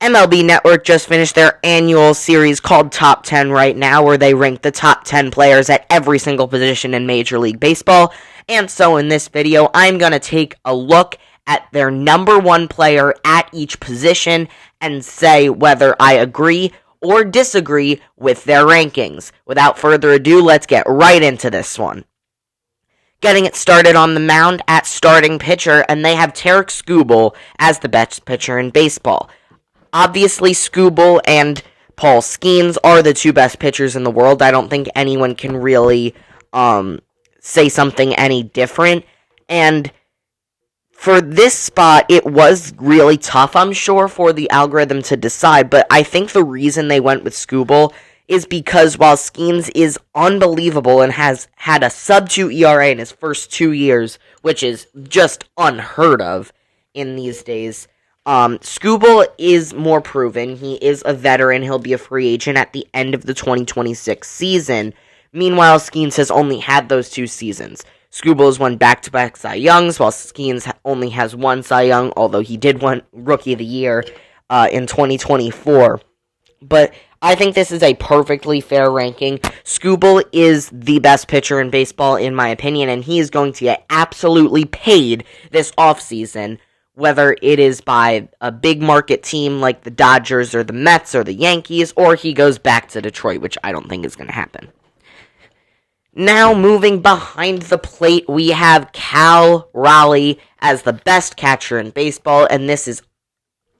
MLB Network just finished their annual series called Top 10 right now, where they rank the top 10 players at every single position in Major League Baseball. And so in this video, I'm going to take a look at their number one player at each position and say whether I agree or disagree with their rankings. Without further ado, let's get right into this one. Getting it started on the mound at starting pitcher, and they have Tarik Skubal as the best pitcher in baseball. Obviously, Skubal and Paul Skeens are the two best pitchers in the world. I don't think anyone can really say something any different. And for this spot, it was really tough, I'm sure, for the algorithm to decide. But I think the reason they went with Skubal is because while Skeens is unbelievable and has had a sub-2 ERA in his first 2 years, which is just unheard of in these days, Skubal is more proven. He is a veteran. He'll be a free agent at the end of the 2026 season. Meanwhile, Skeens has only had those 2 seasons. Skubal has won back-to-back Cy Youngs, while Skeens only has one Cy Young, although he did win Rookie of the Year in 2024. But I think this is a perfectly fair ranking. Skubal is the best pitcher in baseball, in my opinion, and he is going to get absolutely paid this offseason, whether it is by a big market team like the Dodgers or the Mets or the Yankees, or he goes back to Detroit, which I don't think is going to happen. Now, moving behind the plate, we have Cal Raleigh as the best catcher in baseball, and this is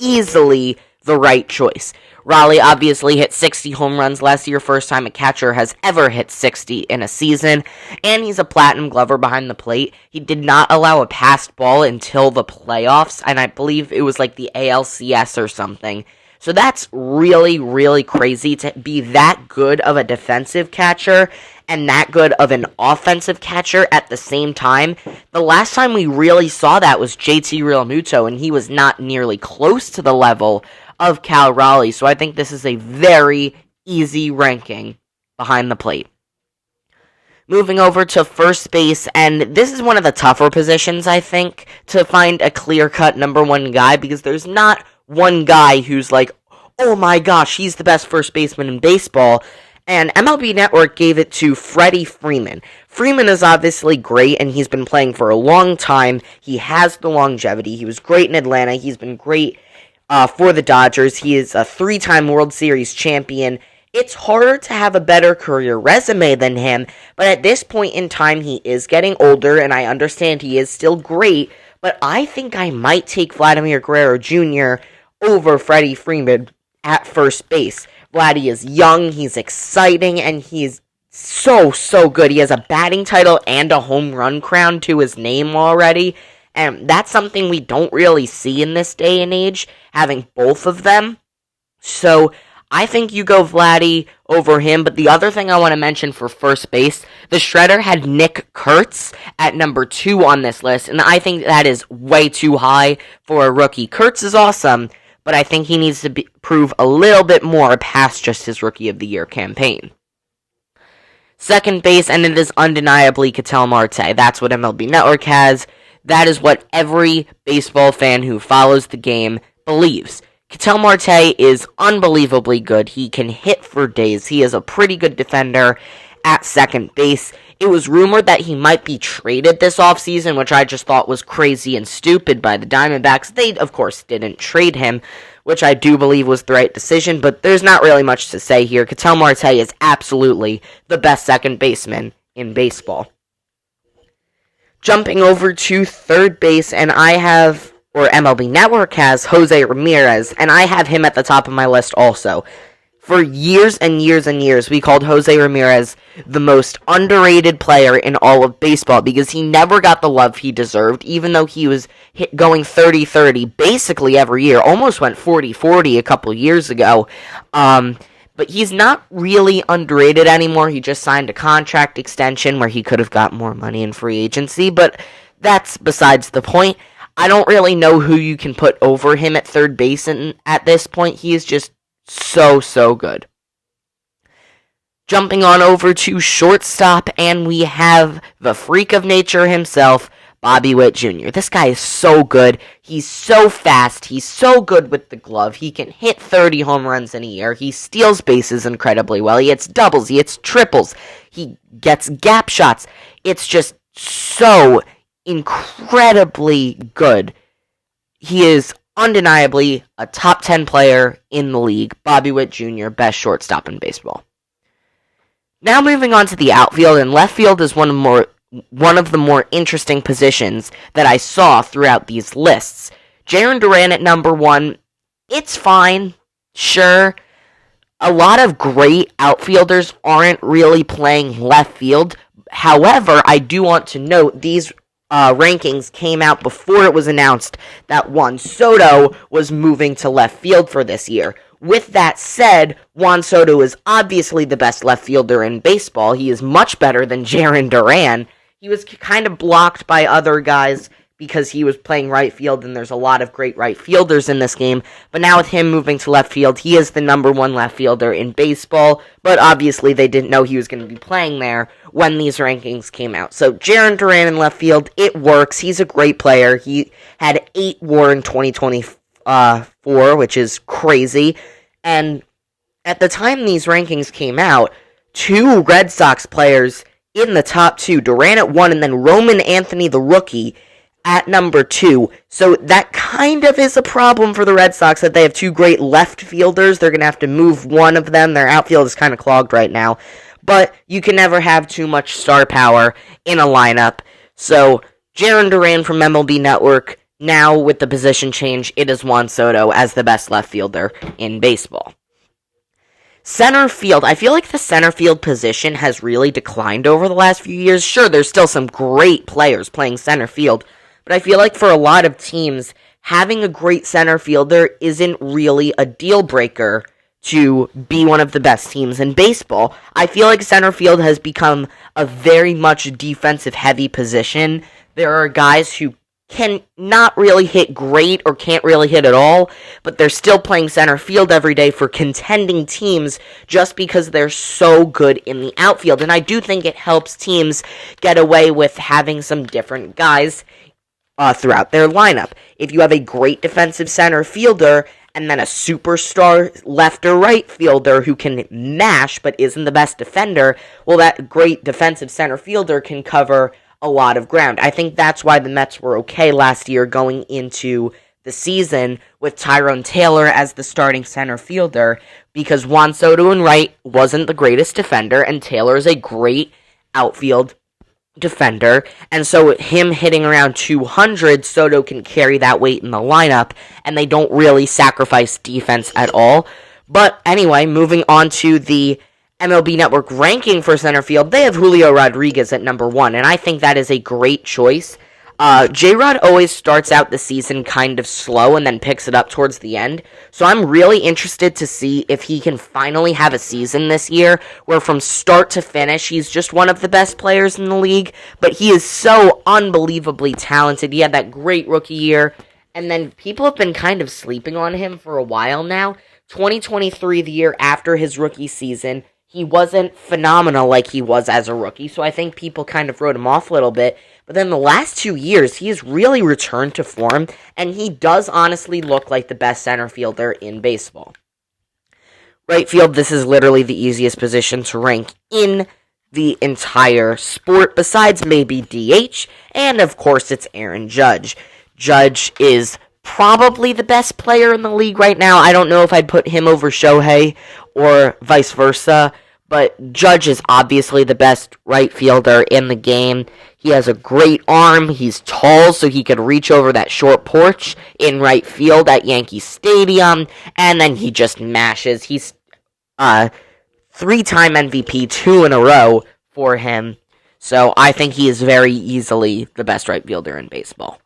easily the right choice. Raleigh obviously hit 60 home runs last year, first time a catcher has ever hit 60 in a season, and he's a platinum glover behind the plate. He did not allow a passed ball until the playoffs, and I believe it was like the ALCS or something. So that's really, really crazy to be that good of a defensive catcher and that good of an offensive catcher at the same time. The last time we really saw that was JT Realmuto, and he was not nearly close to the level of Cal Raleigh, so I think this is a very easy ranking behind the plate. Moving over to first base, and this is one of the tougher positions, I think, to find a clear-cut number one guy, because there's not one guy who's like, oh my gosh, he's the best first baseman in baseball, and MLB Network gave it to Freddie Freeman. Freeman is obviously great, and he's been playing for a long time. He has the longevity. He was great in Atlanta. He's been great for the Dodgers. He is a 3-time World Series champion. It's harder to have a better career resume than him, but at this point in time, he is getting older, and I understand he is still great, but I think I might take Vladimir Guerrero Jr. over Freddie Freeman at first base. Vladdy is young, he's exciting, and he's so good. He has a batting title and a home run crown to his name already, and that's something we don't really see in this day and age, having both of them. So I think you go Vladdy over him, but the other thing I want to mention for first base, the Shredder had Nick Kurtz at number 2 on this list, and I think that is way too high for a rookie. Kurtz is awesome, but I think he needs to prove a little bit more past just his Rookie of the Year campaign. Second base, and it is undeniably Ketel Marte. That's what MLB Network has. That is what every baseball fan who follows the game believes. Ketel Marte is unbelievably good. He can hit for days. He is a pretty good defender at second base. It was rumored that he might be traded this offseason, which I just thought was crazy and stupid by the Diamondbacks. They, of course, didn't trade him, which I do believe was the right decision, but there's not really much to say here. Ketel Marte is absolutely the best second baseman in baseball. Jumping over to third base, and MLB Network has Jose Ramirez, and I have him at the top of my list also. For years and years and years, we called Jose Ramirez the most underrated player in all of baseball because he never got the love he deserved, even though he was going 30-30 basically every year. Almost went 40-40 a couple years ago. But he's not really underrated anymore. He just signed a contract extension where he could have got more money in free agency, but that's besides the point. I don't really know who you can put over him at third base at this point. He is just so good. Jumping on over to shortstop, and we have the freak of nature himself, Bobby Witt Jr. This guy is so good. He's so fast. He's so good with the glove. He can hit 30 home runs in a year. He steals bases incredibly well. He hits doubles. He hits triples. He gets gap shots. It's just so incredibly good. He is undeniably a top 10 player in the league. Bobby Witt Jr., best shortstop in baseball. Now moving on to the outfield, and left field is one of the more interesting positions that I saw throughout these lists. Jarren Duran at number 1, it's fine, sure. A lot of great outfielders aren't really playing left field. However, I do want to note these rankings came out before it was announced that Juan Soto was moving to left field for this year. With that said, Juan Soto is obviously the best left fielder in baseball. He is much better than Jarren Duran. He was kind of blocked by other guys because he was playing right field, and there's a lot of great right fielders in this game. But now with him moving to left field, he is the number 1 left fielder in baseball. But obviously they didn't know he was going to be playing there when these rankings came out. So Jarren Duran in left field, it works. He's a great player. He had 8 WAR in 2024, which is crazy. And at the time these rankings came out, 2 Red Sox players in the top 2, Duran at 1, and then Roman Anthony, the rookie, at number 2. So that kind of is a problem for the Red Sox, that they have 2 great left fielders. They're going to have to move one of them. Their outfield is kind of clogged right now. But you can never have too much star power in a lineup. So Jarren Duran from MLB Network, now with the position change, it is Juan Soto as the best left fielder in baseball. Center field. I feel like the center field position has really declined over the last few years. Sure, there's still some great players playing center field, but I feel like for a lot of teams, having a great center fielder isn't really a deal breaker to be one of the best teams in baseball. I feel like center field has become a very much defensive heavy position. There are guys who can not really hit great or can't really hit at all, but they're still playing center field every day for contending teams just because they're so good in the outfield. And I do think it helps teams get away with having some different guys throughout their lineup. If you have a great defensive center fielder and then a superstar left or right fielder who can mash but isn't the best defender, well, that great defensive center fielder can cover a lot of ground. I think that's why the Mets were okay last year going into the season with Tyrone Taylor as the starting center fielder, because Juan Soto in right wasn't the greatest defender, and Taylor is a great outfield defender, and so him hitting around 200, Soto can carry that weight in the lineup, and they don't really sacrifice defense at all. But anyway, moving on to the MLB Network ranking for center field, they have Julio Rodriguez at number 1, and I think that is a great choice. J-Rod always starts out the season kind of slow and then picks it up towards the end, so I'm really interested to see if he can finally have a season this year where from start to finish he's just one of the best players in the league, but he is so unbelievably talented. He had that great rookie year, and then people have been kind of sleeping on him for a while now. 2023, the year after his rookie season, he wasn't phenomenal like he was as a rookie, so I think people kind of wrote him off a little bit. But then the last 2 years, he has really returned to form, and he does honestly look like the best center fielder in baseball. Right field, this is literally the easiest position to rank in the entire sport, besides maybe DH, and of course it's Aaron Judge. Judge is probably the best player in the league right now. I don't know if I'd put him over Shohei or vice versa, but Judge is obviously the best right fielder in the game. He has a great arm. He's tall, so he could reach over that short porch in right field at Yankee Stadium, and then he just mashes. He's 3-time MVP, 2 in a row for him, so I think he is very easily the best right fielder in baseball.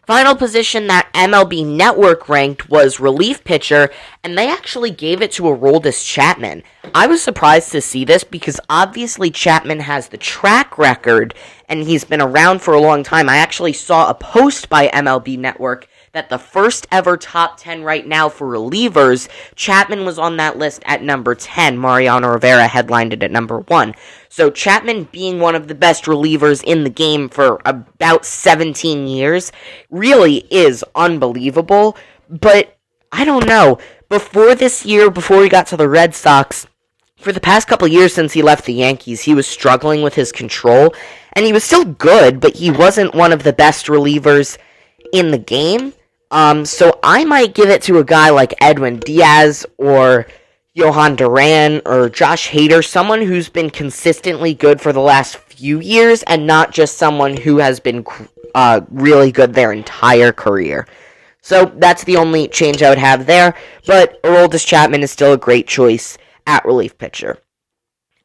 Final position that MLB Network ranked was relief pitcher, and they actually gave it to Aroldis Chapman. I was surprised to see this because obviously Chapman has the track record, and he's been around for a long time. I actually saw a post by MLB Network that the first ever top 10 right now for relievers, Chapman was on that list at number 10. Mariano Rivera headlined it at number 1. So Chapman being one of the best relievers in the game for about 17 years really is unbelievable. But I don't know. Before this year, before we got to the Red Sox, for the past couple years since he left the Yankees, he was struggling with his control, and he was still good, but he wasn't one of the best relievers in the game. So I might give it to a guy like Edwin Diaz or Johan Duran or Josh Hader, someone who's been consistently good for the last few years and not just someone who has been really good their entire career. So that's the only change I would have there, but Aroldis Chapman is still a great choice at relief pitcher.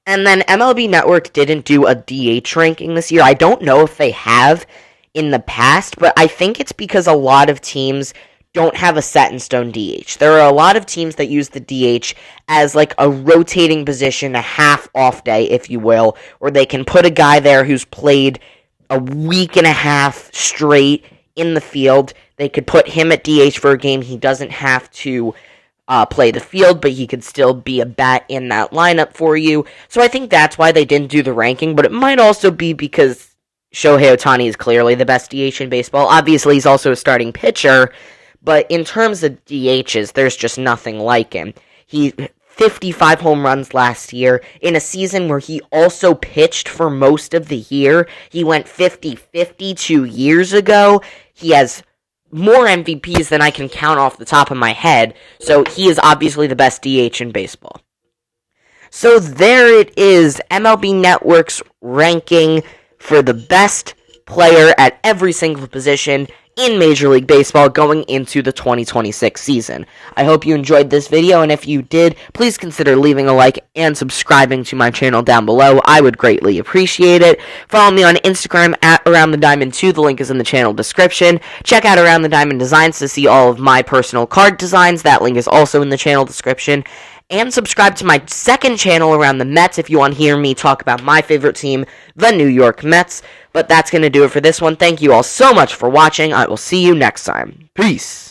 And then MLB Network didn't do a DH ranking this year. I don't know if they have in the past, but I think it's because a lot of teams don't have a set-in-stone DH. There are a lot of teams that use the DH as like a rotating position, a half-off day, if you will, where they can put a guy there who's played a week and a half straight in the field. They could put him at DH for a game. He doesn't have to play the field, but he could still be a bat in that lineup for you. So I think that's why they didn't do the ranking, but it might also be because Shohei Ohtani is clearly the best DH in baseball. Obviously, he's also a starting pitcher, but in terms of DHs, there's just nothing like him. He 55 home runs last year in a season where he also pitched for most of the year. He went 50-50 2 years ago. He has more MVPs than I can count off the top of my head, so he is obviously the best DH in baseball. So there it is, MLB Network's ranking for the best player at every single position in Major League Baseball going into the 2026 season. I hope you enjoyed this video, and if you did, please consider leaving a like and subscribing to my channel down below. I would greatly appreciate it. Follow me on Instagram at AroundTheDiamond2. The link is in the channel description. Check out Around the Diamond Designs to see all of my personal card designs. That link is also in the channel description. And subscribe to my second channel Around the Mets if you want to hear me talk about my favorite team, the New York Mets. But that's going to do it for this one. Thank you all so much for watching. I will see you next time. Peace.